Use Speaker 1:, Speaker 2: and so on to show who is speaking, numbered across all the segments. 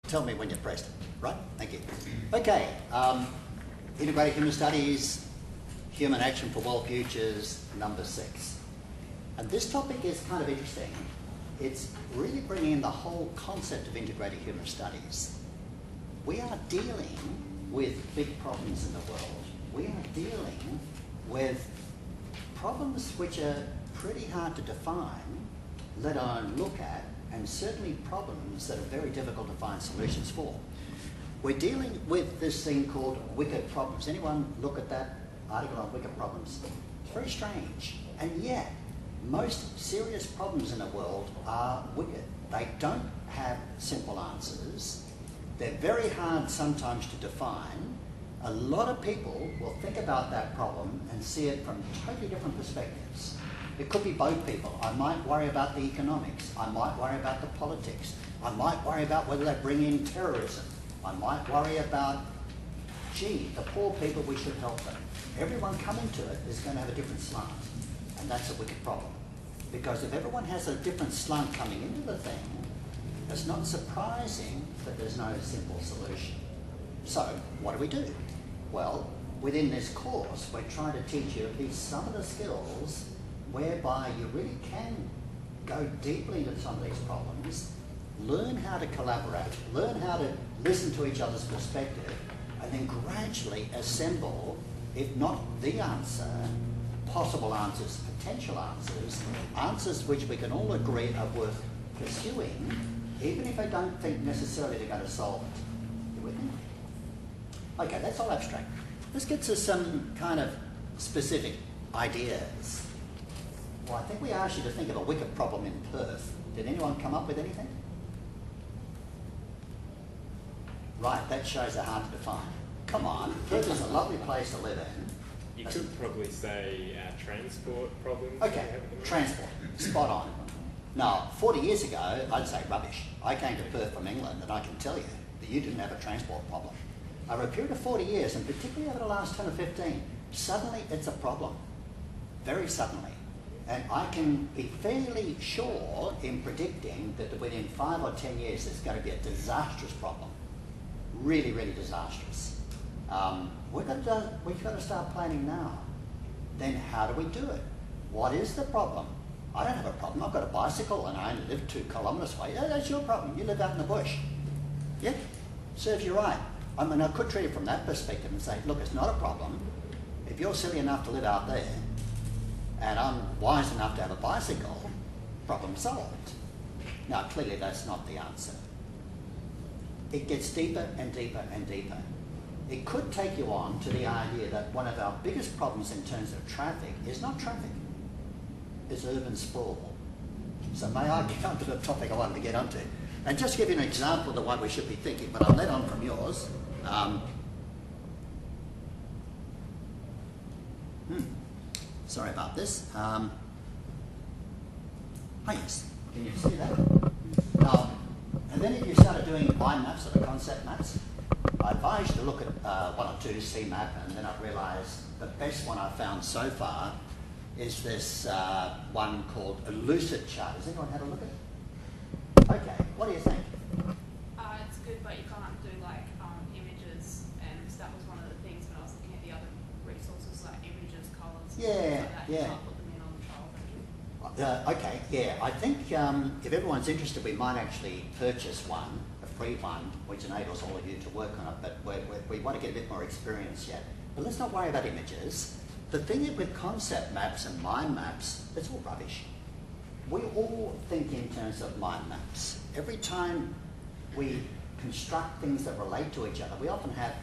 Speaker 1: Tell me when you're pressed, right? Thank you. Okay, Integrated Human Studies, Human Action for World Futures, number 6. And this topic is kind of interesting. It's really bringing in the whole concept of integrated human studies. We are dealing with big problems in the world. We are dealing with problems which are pretty hard to define, let alone look at, and certainly problems that are very difficult to find solutions for. We're dealing with this thing called wicked problems. Anyone look at that article on wicked problems? It's very strange. And yet, most serious problems in the world are wicked. They don't have simple answers. They're very hard sometimes to define. A lot of people will think about that problem and see it from totally different perspectives. It could be both people. I might worry about the economics. I might worry about the politics. I might worry about whether they bring in terrorism. I might worry about, gee, the poor people, we should help them. Everyone coming to it is going to have a different slant. And that's a wicked problem. Because if everyone has a different slant coming into the thing, it's not surprising that there's no simple solution. So, what do? Well, within this course, we're trying to teach you at least some of the skills whereby you really can go deeply into some of these problems, learn how to collaborate, learn how to listen to each other's perspective, and then gradually assemble, if not the answer, possible answers, potential answers, answers which we can all agree are worth pursuing, even if I don't think necessarily they're going to solve it. You with me? Okay, that's all abstract. Let's get to some kind of specific ideas. Well, I think we asked you to think of a wicked problem in Perth. Did anyone come up with anything? Right, that shows how hard to define. Come on, Perth is a lovely place to live in.
Speaker 2: You could probably say transport problems.
Speaker 1: Okay, transport, spot on. Now, 40 years ago, I'd say rubbish. I came to Perth from England, and I can tell you that you didn't have a transport problem. Over a period of 40 years, and particularly over the last 10 or 15, suddenly it's a problem. Very suddenly. And I can be fairly sure in predicting that within 5 or 10 years, it's going to be a disastrous problem. Really, really disastrous. We've got to start planning now. Then how do we do it? What is the problem? I don't have a problem. I've got a bicycle and I only live 2 kilometres away. Yeah, that's your problem. You live out in the bush. Yeah, serves you right. I mean, I could treat it from that perspective and say, look, it's not a problem. If you're silly enough to live out there and I'm wise enough to have a bicycle, problem solved. Now, clearly that's not the answer. It gets deeper and deeper and deeper. It could take you on to the idea that one of our biggest problems in terms of traffic is not traffic, it's urban sprawl. So may I get onto the topic I wanted to get onto? And just give you an example of the one we should be thinking, but I'll let on from yours. Sorry about this. Oh yes, can you see that? Now, and then if you started doing mind maps or the concept maps, I advise you to look at one or two, see map, and then I realised the best one I've found so far is this one called a lucid chart. Has anyone had a look at it? Okay, what do you think?
Speaker 3: It's good, but you can't do like images, and that was one of the things when I was looking at the other resources like images, colours,
Speaker 1: Yeah,
Speaker 3: like that.
Speaker 1: yeah.
Speaker 3: You can't put them in on the trial version.
Speaker 1: Okay, yeah, I think if everyone's interested, we might actually purchase one, a free one, which enables all of you to work on it, but we want to get a bit more experience yet. But let's not worry about images. The thing is with concept maps and mind maps, it's all rubbish. We all think in terms of mind maps. Every time we construct things that relate to each other, we often have,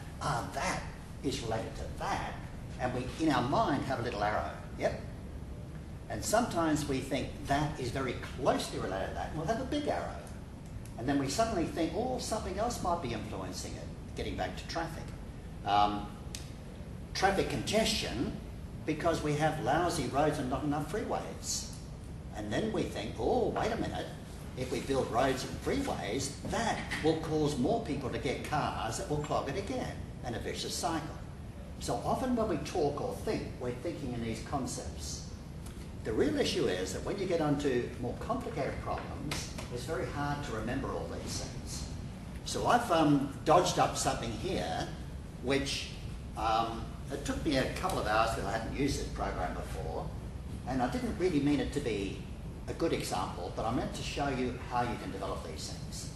Speaker 1: that is related to that, and we, in our mind, have a little arrow, yep? And sometimes we think that is very closely related to that, and we'll have a big arrow. And then we suddenly think, oh, something else might be influencing it, getting back to traffic. Traffic congestion, because we have lousy roads and not enough freeways. And then we think, oh, wait a minute, if we build roads and freeways, that will cause more people to get cars that will clog it again, and a vicious cycle. So often when we talk or think, we're thinking in these concepts. The real issue is that when you get onto more complicated problems, it's very hard to remember all these things. So I've dodged up something here, which it took me a couple of hours because I hadn't used this program before, and I didn't really mean it to be a good example, but I meant to show you how you can develop these things.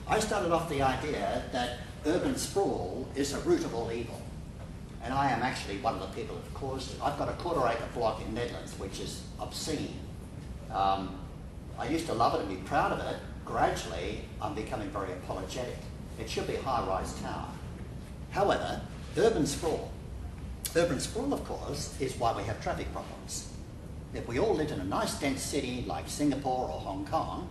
Speaker 1: I started off the idea that urban sprawl is a root of all evil, and I am actually one of the people who've caused it. I've got a quarter-acre block in Nedlands, which is obscene. I used to love it and be proud of it. Gradually, I'm becoming very apologetic. It should be a high-rise tower. However, urban sprawl, of course, is why we have traffic problems. If we all lived in a nice dense city like Singapore or Hong Kong,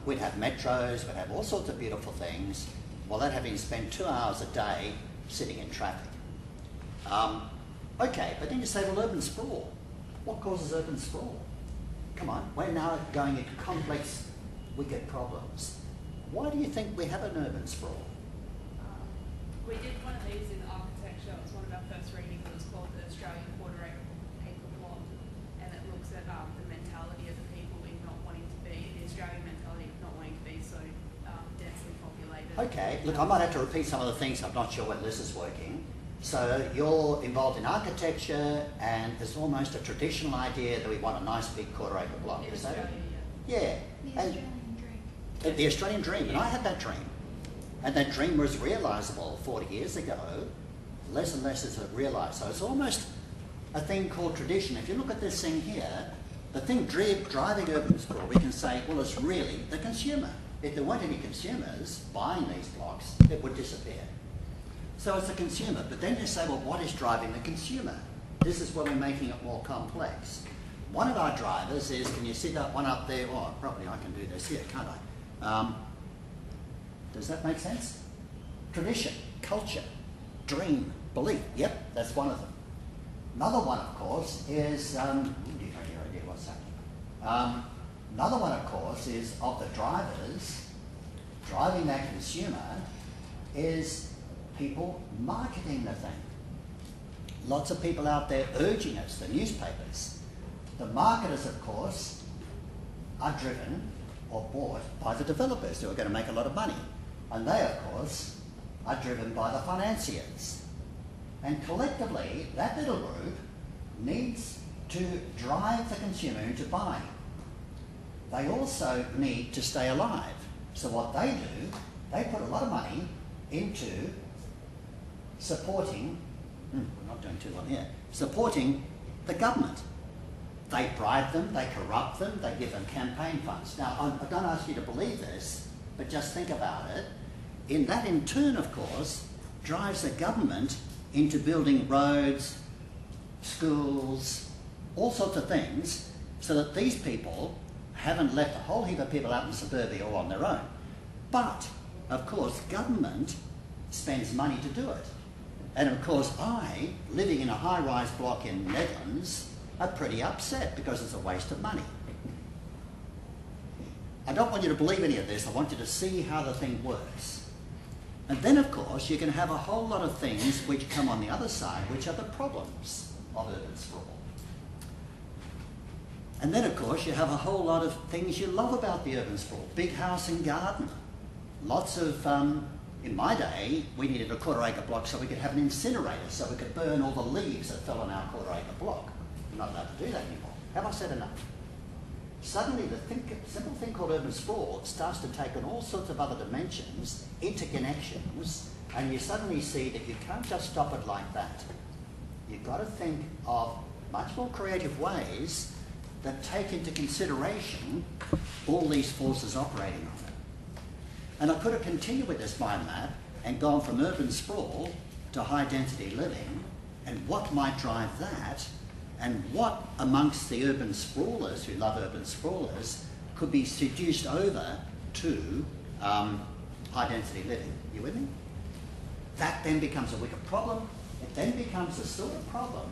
Speaker 1: we'd have metros, we'd have all sorts of beautiful things, while they'd having spent 2 hours a day sitting in traffic. Okay, but then you say, well, urban sprawl. What causes urban sprawl? Come on, we're now going into complex, wicked problems. Why do you think we have an urban sprawl?
Speaker 3: We did one of these in architecture. It was one of our first readings. It was called the Australian Quarter-Acre Block, and it looks at the mentality of the people in not wanting to be, the Australian mentality of not wanting to be so densely populated.
Speaker 1: Okay, look, I might have to repeat some of the things. I'm not sure when this is working. So you're involved in architecture, and it's almost a traditional idea that we want a nice big quarter-acre block. Is that it? Yeah.
Speaker 4: The Australian dream.
Speaker 1: The Australian dream, and I had that dream. And that dream was realisable 40 years ago. Less and less is realised. So it's almost a thing called tradition. If you look at this thing here, the thing driving urban sprawl, we can say, well, it's really the consumer. If there weren't any consumers buying these blocks, it would disappear. So it's the consumer. But then you say, well, what is driving the consumer? This is where we're making it more complex. One of our drivers is, can you see that one up there? Oh, probably I can do this here, can't I? Does that make sense? Tradition, culture, dream, belief. Yep, that's one of them. Another one, of course, is, what's happening? Another one, of course, is of the drivers driving that consumer is people marketing the thing. Lots of people out there urging us, the newspapers. The marketers, of course, are driven or bought by the developers who are going to make a lot of money. And they, of course, are driven by the financiers. And collectively, that little group needs to drive the consumer into buying. They also need to stay alive. So what they do, they put a lot of money into supporting, we're not doing too well here, supporting the government. They bribe them, they corrupt them, they give them campaign funds. Now, I don't ask you to believe this, but just think about it. That in turn, of course, drives the government into building roads, schools, all sorts of things, so that these people haven't left a whole heap of people out in suburbia all on their own. But, of course, government spends money to do it. And of course, I, living in a high-rise block in Netherlands, are pretty upset because it's a waste of money. I don't want you to believe any of this. I want you to see how the thing works. And then, of course, you can have a whole lot of things which come on the other side, which are the problems of urban sprawl. And then, of course, you have a whole lot of things you love about the urban sprawl. Big house and garden. Lots of, in my day, we needed a quarter-acre block so we could have an incinerator, so we could burn all the leaves that fell on our quarter-acre block. We're not allowed to do that anymore. Have I said enough? Suddenly, the simple thing called urban sprawl starts to take on all sorts of other dimensions, interconnections, and you suddenly see that you can't just stop it like that. You've got to think of much more creative ways that take into consideration all these forces operating on it. And I could have continued with this mind map and gone from urban sprawl to high density living, and what might drive that, and what amongst the urban sprawlers who love urban sprawlers could be seduced over to high density living. You with me? That then becomes a wicked problem. It then becomes the sort of problem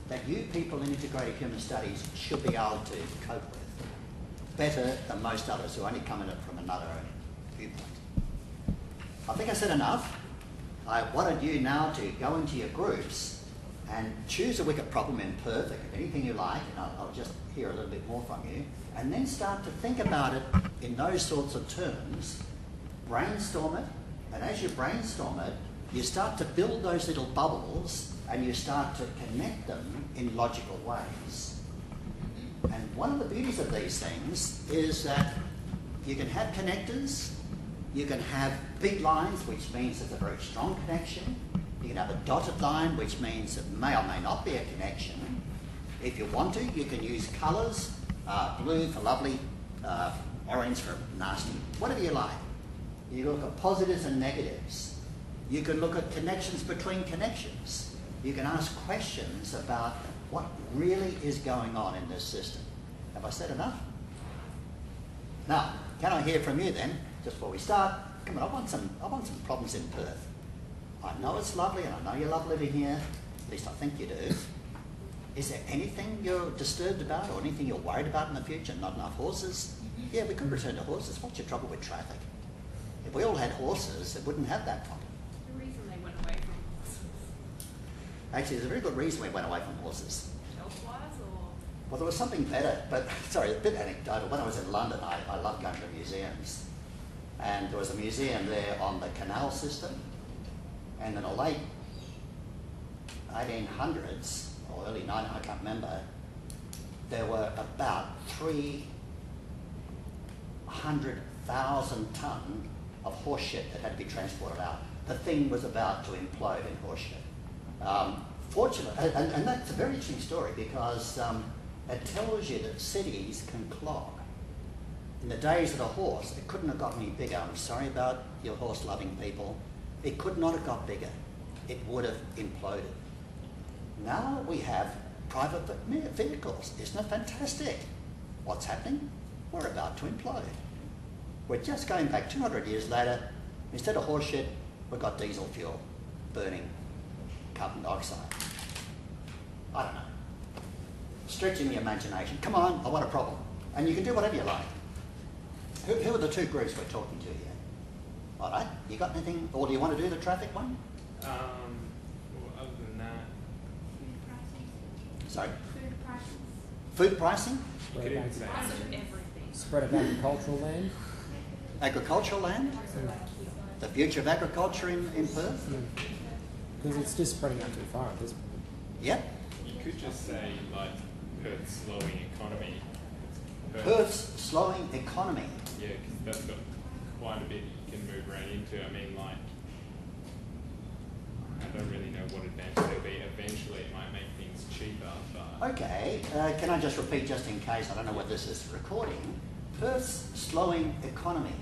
Speaker 1: that you people in integrated human studies should be able to cope with better than most others who only come at it from another viewpoint. I think I said enough. I wanted you now to go into your groups and choose a wicked problem in Perfect, anything you like, and I'll just hear a little bit more from you, and then start to think about it in those sorts of terms brainstorm it, and as you brainstorm it, you start to build those little bubbles and you start to connect them in logical ways. And one of the beauties of these things is that you can have connectors, you can have big lines, which means it's a very strong connection. You can have a dotted line, which means it may or may not be a connection. If you want to, you can use colours, blue for lovely, orange for nasty, whatever you like. You look at positives and negatives. You can look at connections between connections. You can ask questions about what really is going on in this system. Have I said enough? Now, can I hear from you then, just before we start? Come on, I want some problems in Perth. I know it's lovely and I know you love living here, at least I think you do. Is there anything you're disturbed about or anything you're worried about in the future? Not enough horses? Yeah, we could return to horses. What's your trouble with traffic? If we all had horses, it wouldn't have that problem.
Speaker 3: The reason they went away from horses,
Speaker 1: Actually, there's a very good reason we went away from horses.
Speaker 3: health-wise, or?
Speaker 1: Well, there was something better, but sorry, a bit anecdotal. When I was in London, I loved going to museums. And there was a museum there on the canal system. And in the late 1800s, or early 1900s, I can't remember, there were about 300,000 tonne of horse shit that had to be transported out. The thing was about to implode in horse shit. Fortunately, and that's a very interesting story because it tells you that cities can clog. In the days of the horse, it couldn't have got any bigger. I'm sorry about your horse-loving people. It could not have got bigger. It would have imploded. Now we have private vehicles. Isn't it fantastic? What's happening? We're about to implode. We're just going back 200 years later. Instead of horse shit, we've got diesel fuel burning carbon dioxide. I don't know. Stretching the imagination. Come on, I want a problem. And you can do whatever you like. Who are the two groups we're talking to here? All right, you got anything, or do you want to do the traffic one?
Speaker 2: Well, other than that,
Speaker 4: Food pricing.
Speaker 1: Sorry?
Speaker 4: Food prices.
Speaker 1: Food pricing?
Speaker 2: you could even say
Speaker 3: Price of everything.
Speaker 5: Spread of agricultural land.
Speaker 1: Agricultural land? The future of agriculture in Perth?
Speaker 5: Because it's just spreading out too far at this point.
Speaker 1: Yep.
Speaker 2: you could just say like Perth's slowing economy.
Speaker 1: Perth's slowing economy.
Speaker 2: Yeah, because that's got quite a bit you can move around into. I mean, like, I don't really know what advantage there'll be. Eventually, it might make things cheaper, but
Speaker 1: Okay, can I just repeat just in case, I don't know what this is recording. Perth's slowing economy.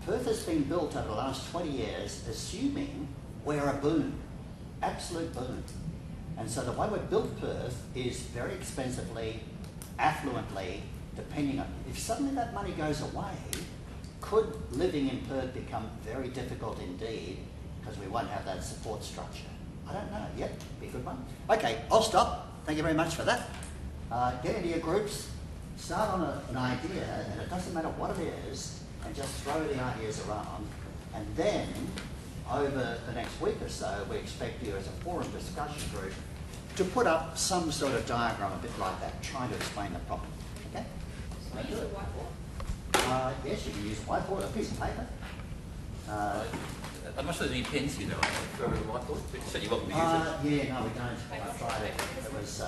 Speaker 1: Perth has been built over the last 20 years assuming we're a boom, absolute boom. And so the way we've built Perth is very expensively, affluently, depending on, if suddenly that money goes away, could living in Perth become very difficult indeed because we won't have that support structure? I don't know. Yep, be a good one. Okay, I'll stop. Thank you very much for that. Get into your groups, start on an idea, and it doesn't matter what it is, and just throw the ideas around. And then, over the next week or so, we expect you as a forum discussion group to put up some sort of diagram a bit like that, trying to explain the problem. Okay?
Speaker 3: Can we use a whiteboard?
Speaker 1: Yes, you can use a whiteboard, a piece of paper.
Speaker 6: I'm not sure there's any pens here, though. For a whiteboard, so you're welcome to use it.
Speaker 1: Yeah, no, we don't. I tried it. It was.